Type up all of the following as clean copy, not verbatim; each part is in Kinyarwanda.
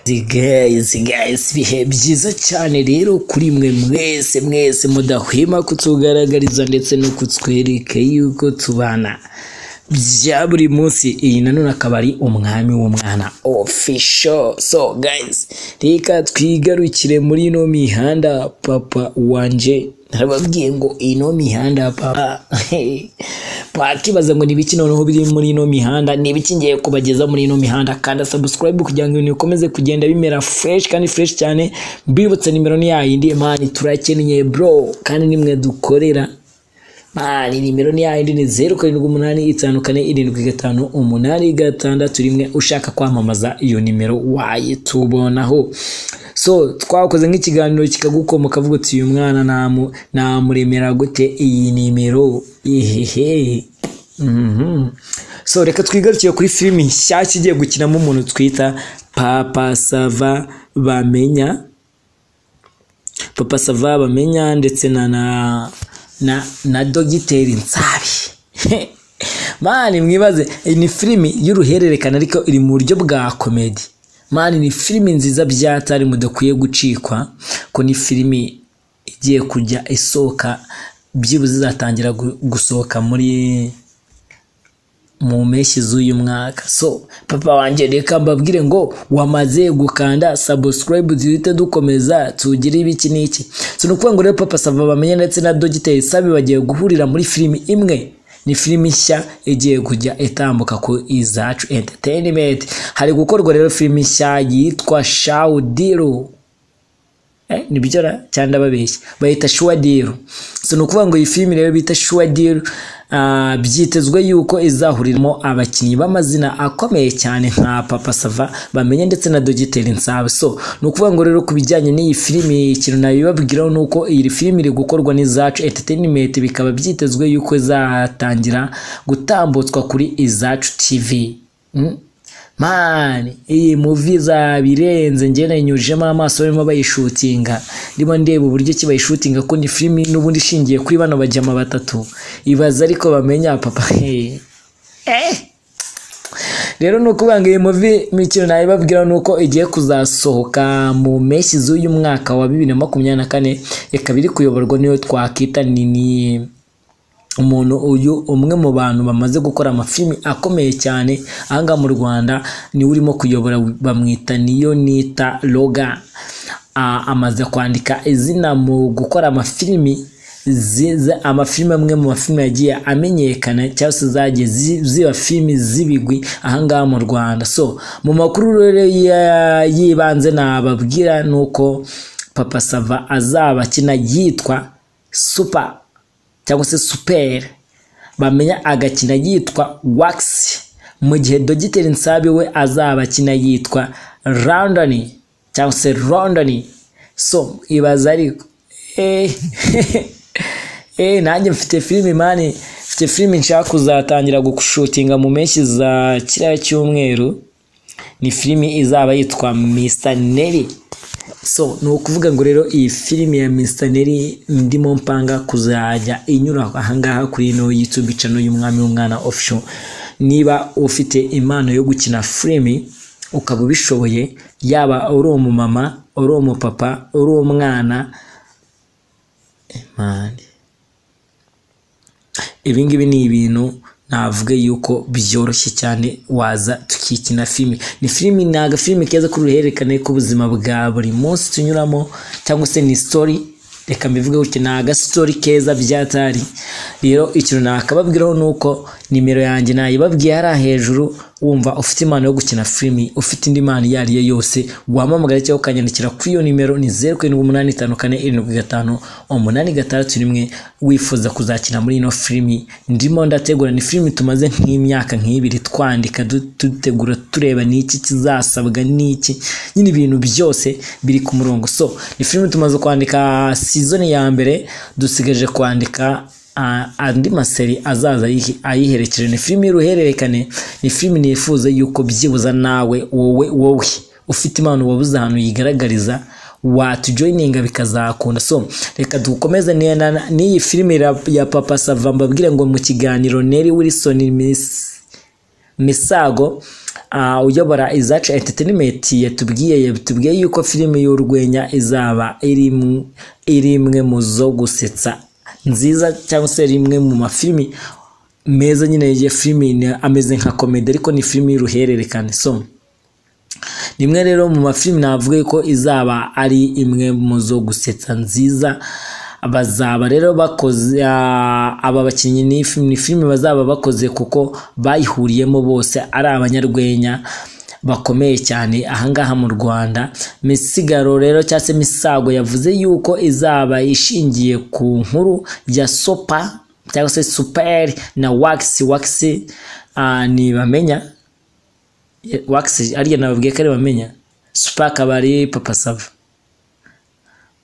Guys, bihe byiza cyane rero kuri mwe mwese mudahwema kutugaragariza ndetse no kutwereka yuko tubana bya buri munsi. Iyi nanone akaba ari umwami w'umwana official. So guys, reka twigarukire muri ino mihanda papa wanje. Narababwiye ngo ino mihanda papa bakibaza ngo nibiki noneho biri muri ino mihanda, nibiki ngiye kubageza muri ino mihanda. Kanda subscribe kugira ngo bikomeze kugenda bimera fresh kandi fresh cyane. Mbibutse nimero ni yayindi man, turakeneye bro kandi nimwe dukorera man. Nimero ni yayindi ni 07854758 rimwe. Ushaka kwamamaza iyo nimero wayitubonaho. So twakoze nk'ikiganiro kikagukomoka kavuga uti uyu mwana namuremera gute iyi nimero So reka twigarukiye kuri filimi nshyashya igiye gukinamo umuntu twita Papa Sava Bamenya. Papa Sava Bamenya ndetse na Dogiteri Nsabi. Mani mwibaze, ni filimi y'uruhererekane ariko iri mu buryo bwa comedy. Mani ni filimi nziza byatari mudakwiye gucikwa, ko ni filimi igiye kujya isohoka byibuze izatangira gusohoka mu mpeshyi z'uyu mwaka. So papa wanje reka mbabwire ngo wamaze gukanda subscribe, duhite dukomeza tugire ibiki n'iki. So nukuvuga ngo rero Papa Sava Bamenya ndetse na Dogiteri Nsabi bagiye guhurira muri filimi imwe. Ni filimi nshya igiye kujya itambuka ku Izacu Entertainment. Hari gukorwa rero filimi nshya yitwa Shawdiru. Ni bijora cyanda babeshya bayita Shawdiru. So nukuvuga ngo iyi filimi rero bita Shawdiru byitezwe yuko izahuriramo abakinnyi b'amazina akomeye cyane nka Papa Sava Bamenya ndetse na Dogiteri Nsabi. So nukuvuga ngo rero kubijyanye n'iyi filimi ikintu nabibabwiraho nuko iyi filimi iri gukorwa n'Izacu Entertainment, bikaba byitezwe yuko izatangira gutambutswa kuri Izacu TV. Man, iyi movie zabirenze njye nanyujemo amaso barimo bayishutinga. Ndimo ndeba uburyo ki bayishutinga ko ni filimi n'ubundi ishingiye kuri bano bajama batatu. Ibaza ariko bamenya papa. Rero nuko banga iyi movie mikino nayibabwira nuko igiye kuzasohoka mu mpeshyi z'uyu mwaka wa 2024. Ikaba iri kuyoborwa niyo twakita ni umuntu uyu umwe mu bantu bamaze gukora amafilimi akomeye cyane ahanga mu Rwanda, ni urimo kuyobora, bamwita Niyonita Logan. Amaze kwandika izina mu gukora amafilimi amwe mu mafilimi yagiye amenyekana cyangwa se zagiye ziba filimi zibigwi ahanga mu Rwanda. So mu makuru rero yibanze nababwira nuko Papa Sava azaba akina yitwa Super cyangwa se Super Bamenya agakina yitwa Wax, mu gihe Dogiteri Nsabi we azaba akina yitwa London cyangwa se London. So ibaza ariko nanjye mfite filimi mani, mfite filimi nshaka kuzatangira gushutinga mu mpeshyi za kiriya cyumweru. Ni filimi izaba yitwa Mr Nelly. So ni ukuvuga ngo rero iyi filimi ya Mr Nelly ndimo mpanga kuzajya inyura ahangaha kuri ino YouTube channel y'umwami w'umwana official. Niba ufite impano yo gukina filimi ukaba ubishoboye, yaba uri umumama, uri umupapa, uri umwana, ibingibi ni ibintu navuga yuko byoroshye cyane waza tukikina filimi. Ni filimi naga filimi keza ku ruhererekane ku buzima bwa buri munsi tunyuramo, cyangwa se ni story. Reka mbivuge gutya, naga story keza byatari. Rero ikintu nakababwiraho nuko nimero yanjye nayibabwiye hari hejuru. Wumva ufite impano yo gukina filimi, ufite indi impano yariye yose, wamamagara cyangwa ukanyandikira kuri iyo nimero ni 0785475831 wifuza kuzakina muri ino filimi. Ndimo ndategura, ni filimi tumaze nk'imyaka nk'ibiri twandika dutegura tureba niki kizasabwa niki, nyine ibintu byose biri ku murongo. So ni filimi tumaze kwandika season ya mbere, dusigaje kwandika andi maseri azaza ayiherekeje. Ni filimi y'uruhererekane, ni filimi nifuza yuko byibuza nawe wowe ufite impano wabuze ahantu yigaragariza watujoininga bikazakunda. So reka dukomeze n'iyi filimi ya Papa Sava mbabwire ngo mu kiganiro Nelly Wilson Misago uyobora Izacu Entertainment yatubwiye yuko filime y'urwenya izaba iri imwe mu zo gusetsa nziza cyangwa se rimwe mu mafilimi meza nyine ya filimi ameze nka comedy ariko ni filimi y'uruhererekane. So nimwe rero mu mafilimi navuga ko izaba ari imwe mu zo gusetsa nziza. Bazaba rero bakoze aba bakinnyi ni filimi bazaba bakoze kuko bayihuriyemo bose ari abanyarwenya bakomeye cyane ahangaha mu Rwanda. Misigaro rero cyangwa se Misago yavuze yuko izaba ishingiye ku nkuru ya Sopa cyangwa se Super na Wax ni bamenya Wax ariya nababwiye ko ari bamenya, Super akaba ari Papa Sava.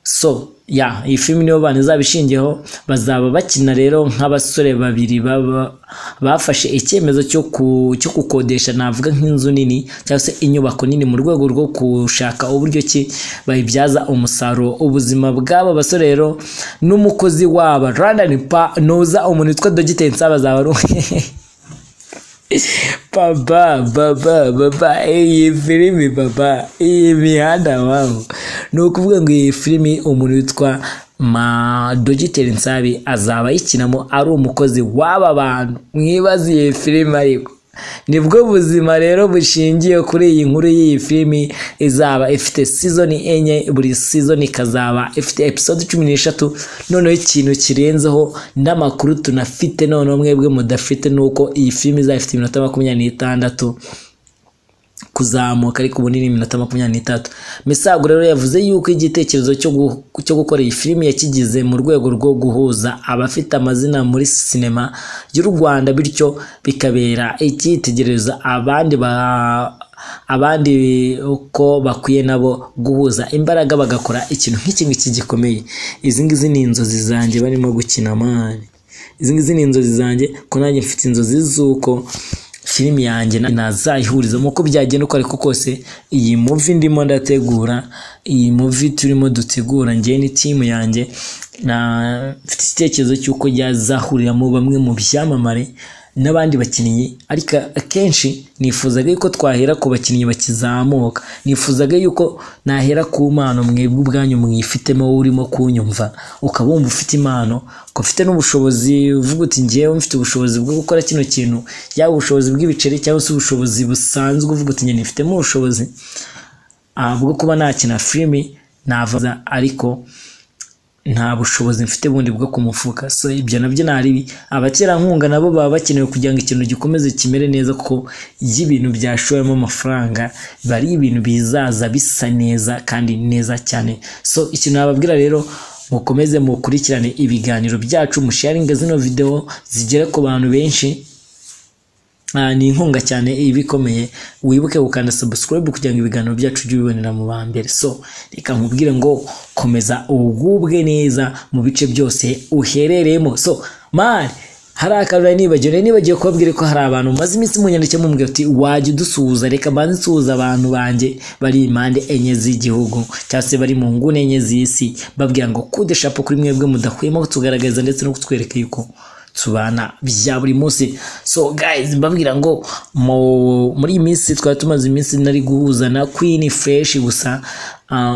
So iyi filimi niyo bana izabishingiyeho. Bazaba bakina rero nk'abasore babiri bafashe icyemezo cyo gukodesha navuga nk'inzu nini cyangwa se inyubako nini mu rwego rwo gushaka uburyo ki bayibyaza umusaruro ubuzima bw'aba basore rero n'umukozi wabo Randani noza umuntu witwa Dogiteri Nsaba bazaba ari baba iyi filimi iyi mihanda wabo ni ukuvuga ngo iyi filimi umuntu witwa Dogiteri Nsabi azaba yikinamo ari umukozi w'aba bantu. Mwibaze iyi filimi ariko nibwo buzima rero bushingiye kuri iyi nkuru. Y'iyi filimi izaba ifite season 4, buri season ikazaba ifite episode 13. Noneho ikintu kirenzeho n'amakuru tunafite noneho mwebwe mudafite nuko iyi filimi izafite iminota 26 kuzamuka ariko bunini iminota 23. Misago rero yavuze yuko igitekerezo cyo gukora iyi filimi yakigize mu rwego rwo guhuza abafite amazina muri sinema y'u Rwanda bityo bikabera icyitegererezo abandi uko bakwiye nabo guhuza imbaraga bagakora ikintu nk'iki gikomeye. Izi ngizi ni inzozi zanjye barimo gukina mani. Izi ngizi ni inzozi zanjye ko nanjye mfite inzozi z'uko filimi yanjye nazayihurizamo uko byagenda uko ariko kose. Iyi movie ndimo ndategura, iyi movie turimo dutegura njye ni team yanjye, na mfite igitekerezo cy'uko yazahuriramo bamwe mu byamamare n'abandi bakinnyi, ariko akenshi nifuzaga yuko twahera ku bakinnyi bakizamuka. Nifuzaga yuko nahera ku mpano mwebwe ubwanyu mwifitemo urimo kunyumva ukaba wumva ufite impano, ko ufite n'ubushobozi uvuga uti ngiye mfite ubushobozi bwo gukora kino kintu, yaba ubushobozi bw'ibiceri cyangwa se ubushobozi busanzwe uvuga uti njye nifitemo ubushobozi bwo kuba nakina filimi navuza ariko nta bushobozi mfite bundi bwo kumufuka. So ibyo nabyo nari abaterankunga nabo baba bakenewe kugira ngo ikintu gikomeze kimere neza, kuko y'ibintu byashowemo amafaranga bari ibintu bizaza bisa neza kandi neza cyane. So ikintu nababwira rero mukomeze mukurikirane ibiganiro byacu, musharinga zino video zigera ku bantu benshi. Ni inkunga cyane ibikomeye. Wibuke gukanda subscribe kugira ngo ibiganiro byacu byibonera mu bambere. So reka nkubwire ngo komeza ugubwe neza mu bice byose uherereyemo. So man, hari akarura nibagiye kubabwira ko hari abantu maze iminsi munyandike mumbwira ati wajye udusuhuza. Reka mbanze nsuhuza abantu banjye bari impande enye z'igihugu cyangwa se bari mu ngune enye z'isi, babwira ngo kudeshapo kuri mwebwe mudahwema kutugaragariza ndetse no kutwereka yuko tubana bya buri munsi. So guys, mbabwira ngo muri iyi minsi twari tumaze iminsi nari guhuza na Queen Fresh, gusa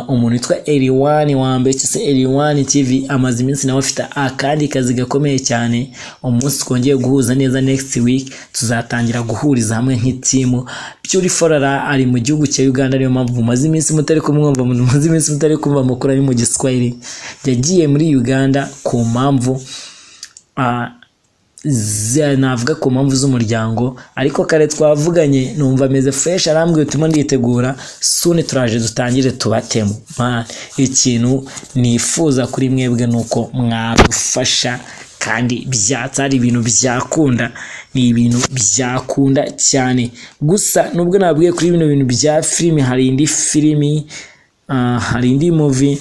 umuntu witwa L1 wambe cyose L1 TV amaze iminsi nawe afite akandi kazi gakomeye cyane. Umunsi twongeye guhuza neza next week tuzatangira guhuriza hamwe nk'iteam. Beautiful ari mu gihugu cya Uganda, niyo mpamvu maze iminsi mutari kumwumva, maze iminsi mutari kumva amakuru ari mu Giswahili. Yagiye muri Uganda ku mpamvu navuga ku mpamvu z'umuryango, ariko kare twavuganye numva ameze fresh, arambwiye utuma nditegura soon turaje dutangire tubatemo. Ikintu nifuza kuri mwebwe nuko mwadufasha kandi byatari ibintu byakunda, ni ibintu byakunda cyane. Gusa nubwo nabwiye kuri bino bintu bya filimi, hari indi movie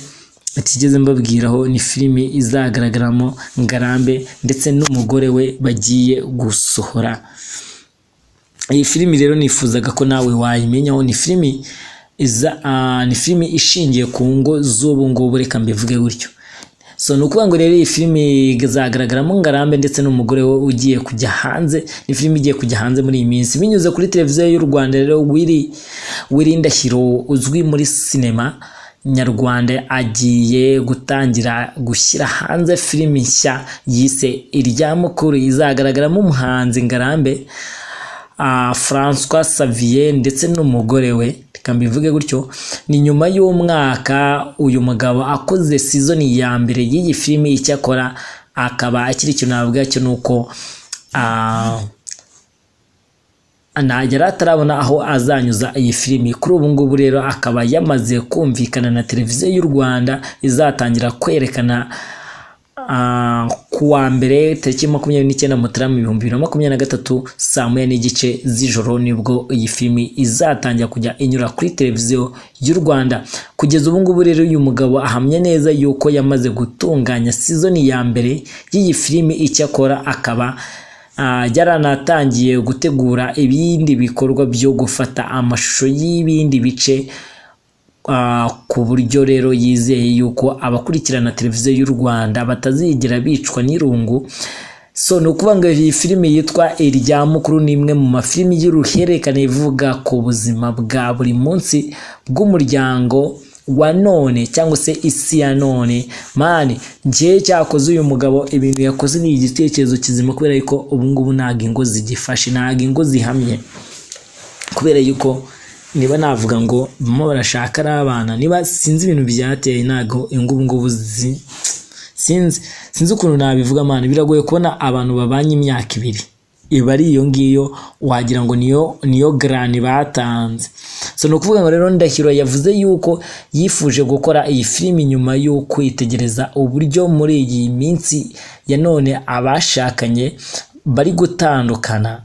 atigeze mbabwiraho, ni filimi izagaragaramo Ngarambe ndetse n'umugore we bagiye gusohora. Iyi filimi rero nifuzaga ko nawe wayimenyaho. Ni filimi ishingiye ku ngo z'ubu ngubu, reka mbivuge gutyo. So nukuvuga ngo rero iyi filimi izagaragaramo Ngarambe ndetse n'umugore we ugiye kujya hanze. Ni filimi igiye kujya hanze muri iyi minsi binyuze kuri televiziyo y'u Rwanda. Rero Willy Ndahiro uzwi muri sinema nyarwanda agiye gutangira gushyira hanze filimi nshya yise Iryamukuru, izagaragaramo umuhanzi Ngarambe, François Xavier ndetse n'umugore we. Reka mbivuge gutyo, ni nyuma y'umwaka uyu mugabo akoze season ya mbere y'iyi filimi. Icyakora akaba akiri ikintu navuga cyo nuko nagera atarabona aho azanyuza iyi filimi. Kuri ubu ngubu rero akaba yamaze kumvikana na televiziyo y'u Rwanda, izatangira kwerekana kuwa mbere tariki 29 Mutarama 2023 saa 1:30 z'ijoro nibwo iyi filimi izatangira kujya inyura kuri televiziyo y'u Rwanda. Kugeza ubu ngubu rero uyu mugabo ahamye neza yuko yamaze gutunganya season ya mbere y'iyi filimi. Icyakora akaba yaranatangiye gutegura ibindi bikorwa byo gufata amashusho y'ibindi bice, ku buryo rero yizeye yuko abakurikirana televiziyo y'u Rwanda batazigera bicwa n'irungu. So nukuvuga ngo iyi filimi yitwa Iryamukuru ni imwe mu mafilimi y'uruhererekane ivuga ku buzima bwa buri munsi bw'umuryango wa none cyangwa se isi ya none. Mani ngiye cyakoze uyu mugabo ibintu yakoze ni igitekerezo kizima, kubera yuko ubu ngubu ntago ingo zigifashe, ntago ingo zihamye, kubera yuko niba navuga ngo bamo barashaka ari abana, niba sinzi ibintu byateye ntago ingo ubu ngubu sinzi ukuntu nabivuga. Mani biragoye kubona abantu babanye imyaka 2 iba ari iyo ngiyo, wagira ngo niyo grani batanze. So nukuvuga ngo rero Ndahiro yavuze yuko yifuje gukora iyi filimi nyuma yo kwitegereza uburyo muri iyi minsi ya none abashakanye bari gutandukana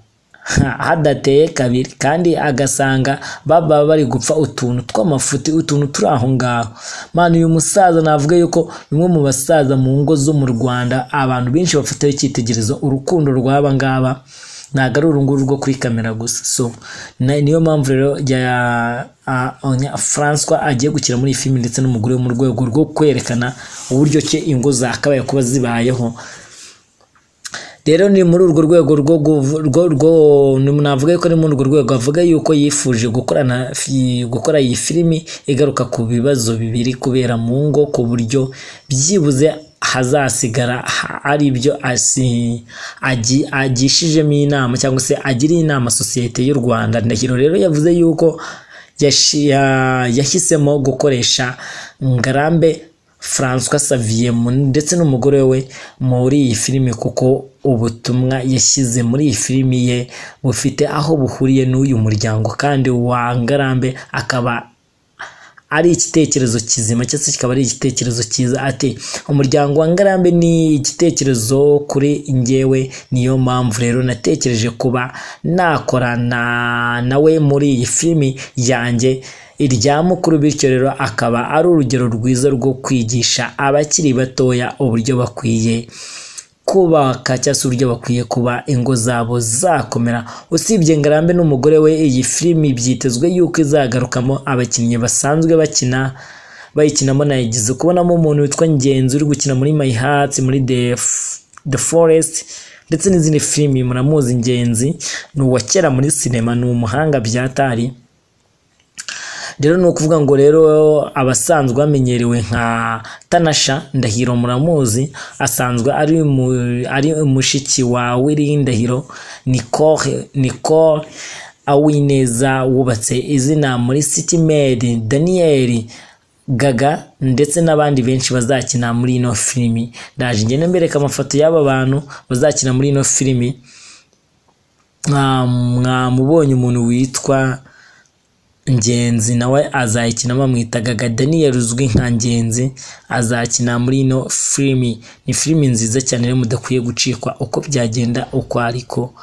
hadateye kabiri, kandi agasanga baba bari gupfa utuntu tw'amafuti, utuntu turi aho ngaho. Mani uyu musaza navuga yuko bimwe mu basaza mu ngo zo mu Rwanda abantu benshi bafataho icyitegerezo urukundo rw'aba ngaba, ntago ari urunguru rwo kuri kamera gusa. So niyo mpamvu rero François agiye gukira muri iyi filimi ndetse n'umugore wo mu rwego rwo kwerekana uburyo cye ingo zakabaye kuba zibayeho. Rero ni muri urwo rwego rwo navuga yuko ari muri urwo rwego avuga yuko yifuje gukora iyi filimi igaruka ku bibazo bibiri kubera mu ngo, ku buryo byibuze hazasigara ari ibyo agishijemo inama cyangwa se agiriye inama sosiyete y'u Rwanda. Ndahiro rero yavuze yuko yahisemo gukoresha Ngarambe François Xavier ndetse n'umugore we muri iyi filimi, kuko ubutumwa yashyize muri iyi filimi ye bufite aho buhuriye n'uyu muryango, kandi wa Ngarambe akaba ari igitekerezo kizima cyose, kikaba ari igitekerezo cyiza. Ati umuryango wa Ngarambe ni igitekerezo kuri njyewe, niyo mpamvu rero natekereje kuba nakorana nawe muri iyi filimi yanjye Iryamukuru. Bityo rero akaba ari urugero rwiza rwo kwigisha abakiri batoya uburyo bakwiye kubaka cyangwa se uburyo bakwiye kuba ingo zabo zakomera. Usibye Ngarambe n'umugore we, iyi filimi byitezwe yuko izagarukamo abakinnyi basanzwe bayikinamo. Nayigize kubonamo umuntu witwa Ngenzi uri gukina muri My Heart, muri The Forest ndetse n'izindi filimi. Muramuzi Ngenzi, ni uwa kera muri sinema, ni umuhanga byatari. Rero no kuvuga ngo rero abasanzwe bamenyerewe nka Tanasha Ndahiro muramuzi, asanzwe ari umushiki wa Willy Ndahiro. Nicole Awineza wubatse izina muri City Maid, Daniel Gaga ndetse n'abandi benshi bazakina muri ino filimi. Ndaje ngene mbereka amafoto y'aba bantu bazakina muri ino filimi. Mwamubonye umuntu witwa Ngenzi nawe azakina, bamwita Gaga. Daniel uzwi nka Ngenzi azakina muri ino filimi. Ni filimi nziza cyane rero mudakwiye gucikwa uko byagenda uko ariko